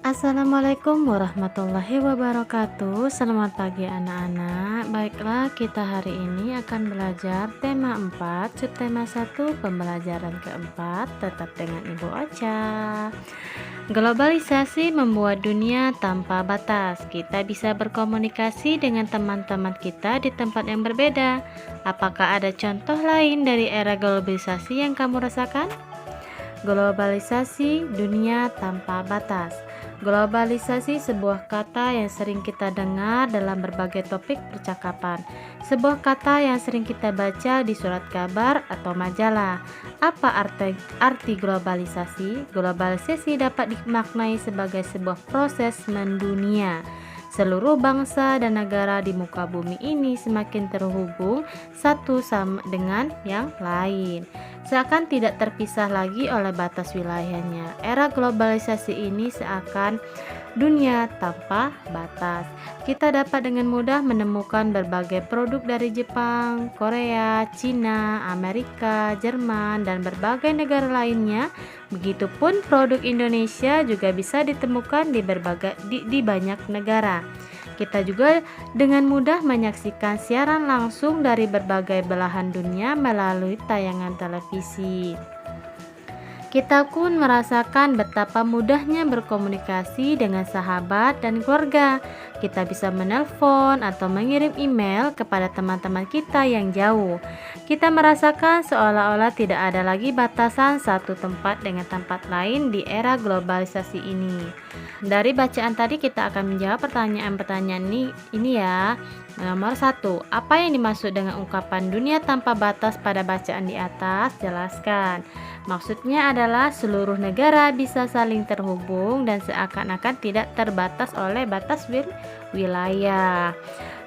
Assalamualaikum warahmatullahi wabarakatuh. Selamat pagi anak-anak. Baiklah, kita hari ini akan belajar tema 4, subtema 1, pembelajaran keempat. Tetap dengan Ibu Ocha. Globalisasi membuat dunia tanpa batas. Kita bisa berkomunikasi dengan teman-teman kita di tempat yang berbeda. Apakah ada contoh lain dari era globalisasi yang kamu rasakan? Globalisasi dunia tanpa batas. Globalisasi sebuah kata yang sering kita dengar dalam berbagai topik percakapan. Sebuah kata yang sering kita baca di surat kabar atau majalah. Apa arti globalisasi? Globalisasi dapat dimaknai sebagai sebuah proses mendunia. Seluruh bangsa dan negara di muka bumi ini semakin terhubung satu sama dengan yang lain, seakan tidak terpisah lagi oleh batas wilayahnya. Era globalisasi ini seakan dunia tanpa batas. Kita dapat dengan mudah menemukan berbagai produk dari Jepang, Korea, Cina, Amerika, Jerman, dan berbagai negara lainnya. Begitupun produk Indonesia juga bisa ditemukan di banyak negara. Kita juga dengan mudah menyaksikan siaran langsung dari berbagai belahan dunia melalui tayangan televisi. Kita pun merasakan betapa mudahnya berkomunikasi dengan sahabat dan keluarga. Kita bisa menelpon atau mengirim email kepada teman-teman kita yang jauh. Kita merasakan seolah-olah tidak ada lagi batasan satu tempat dengan tempat lain di era globalisasi ini. Dari bacaan tadi kita akan menjawab pertanyaan-pertanyaan ini ya. Nomor 1, apa yang dimaksud dengan ungkapan dunia tanpa batas pada bacaan di atas? Jelaskan. Maksudnya adalah seluruh negara bisa saling terhubung dan seakan-akan tidak terbatas oleh batas wilayah.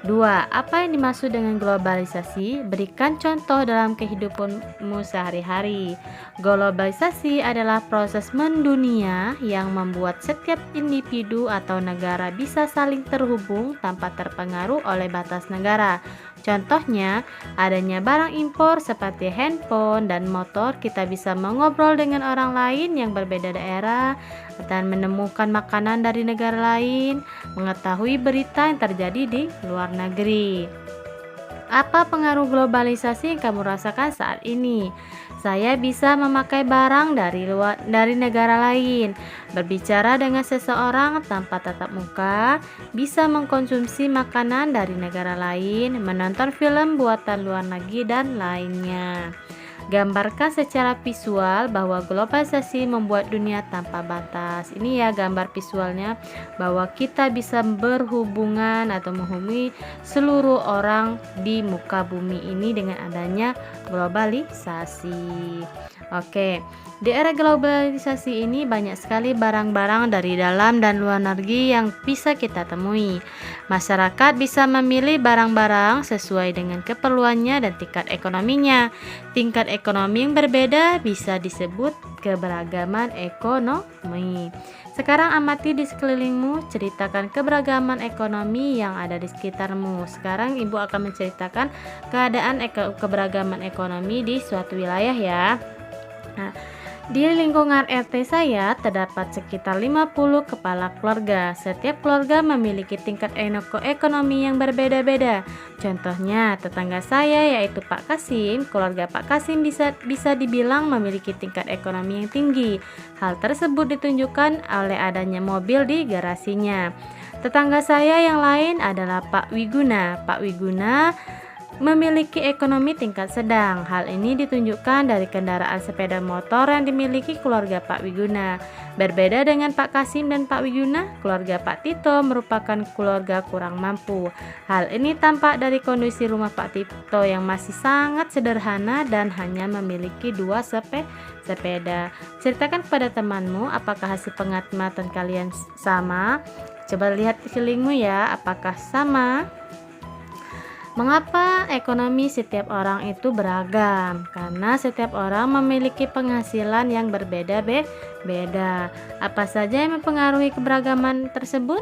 2. Apa yang dimaksud dengan globalisasi? Berikan contoh dalam kehidupanmu sehari-hari. Globalisasi adalah proses mendunia yang membuat setiap individu atau negara bisa saling terhubung tanpa terpengaruh oleh batas negara. Contohnya, adanya barang impor seperti handphone dan motor. Kita bisa mengobrol dengan orang lain yang berbeda daerah dan menemukan makanan dari negara lain, mengetahui berita yang terjadi di luar negeri. Apa pengaruh globalisasi yang kamu rasakan saat ini? Saya bisa memakai barang dari negara lain, berbicara dengan seseorang tanpa tatap muka, bisa mengkonsumsi makanan dari negara lain, menonton film buatan luar negeri dan lainnya. Gambarkan secara visual bahwa globalisasi membuat dunia tanpa batas. Ini ya gambar visualnya bahwa kita bisa berhubungan atau menghubungi seluruh orang di muka bumi ini dengan adanya globalisasi. Oke, di era globalisasi ini banyak sekali barang-barang dari dalam dan luar negeri yang bisa kita temui. Masyarakat bisa memilih barang-barang sesuai dengan keperluannya dan tingkat ekonominya. Tingkat ekonomi yang berbeda bisa disebut keberagaman ekonomi. Sekarang amati di sekelilingmu, ceritakan keberagaman ekonomi yang ada di sekitarmu. Sekarang Ibu akan menceritakan keadaan keberagaman ekonomi di suatu wilayah ya. Nah, di lingkungan RT saya terdapat sekitar 50 kepala keluarga. Setiap keluarga memiliki tingkat ekonomi yang berbeda-beda. Contohnya, tetangga saya yaitu Pak Kasim. Keluarga Pak Kasim bisa dibilang memiliki tingkat ekonomi yang tinggi. Hal tersebut ditunjukkan oleh adanya mobil di garasinya. Tetangga saya yang lain adalah Pak Wiguna. Pak Wiguna memiliki ekonomi tingkat sedang. Hal ini ditunjukkan dari kendaraan sepeda motor yang dimiliki keluarga Pak Wiguna. Berbeda dengan Pak Kasim dan Pak Wiguna, keluarga Pak Tito merupakan keluarga kurang mampu. Hal ini tampak dari kondisi rumah Pak Tito yang masih sangat sederhana dan hanya memiliki 2 sepeda. Ceritakan kepada temanmu apakah hasil pengamatan kalian sama. Coba lihat sekelilingmu ya, apakah sama? Mengapa ekonomi setiap orang itu beragam? Karena setiap orang memiliki penghasilan yang berbeda-beda. Apa saja yang mempengaruhi keberagaman tersebut?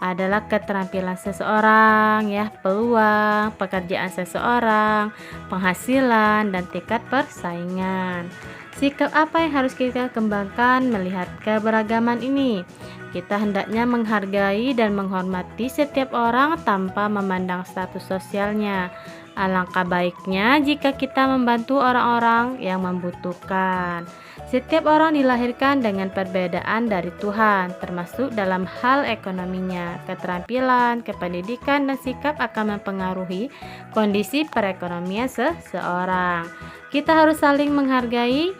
Adalah keterampilan seseorang, ya, peluang, pekerjaan seseorang, penghasilan, dan tingkat persaingan. Sikap apa yang harus kita kembangkan melihat keberagaman ini? Kita hendaknya menghargai dan menghormati setiap orang tanpa memandang status sosialnya. Alangkah baiknya jika kita membantu orang-orang yang membutuhkan. Setiap orang dilahirkan dengan perbedaan dari Tuhan, termasuk dalam hal ekonominya. Keterampilan, kependidikan, dan sikap akan mempengaruhi kondisi perekonomian seseorang. Kita harus saling menghargai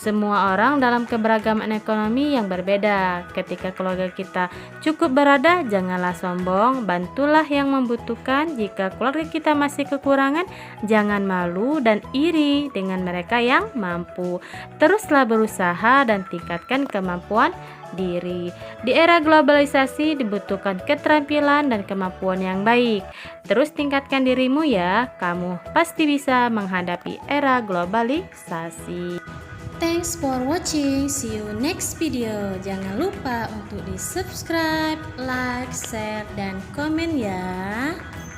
semua orang dalam keberagaman ekonomi yang berbeda. Ketika keluarga kita cukup berada, janganlah sombong, bantulah yang membutuhkan. Jika keluarga kita masih kekurangan, jangan malu dan iri dengan mereka yang mampu. Teruslah berusaha dan tingkatkan kemampuan diri. Di era globalisasi dibutuhkan keterampilan dan kemampuan yang baik. Terus tingkatkan dirimu ya, kamu pasti bisa menghadapi era globalisasi. Thanks for watching. See you next video. Jangan lupa untuk di subscribe, like, share, dan komen ya.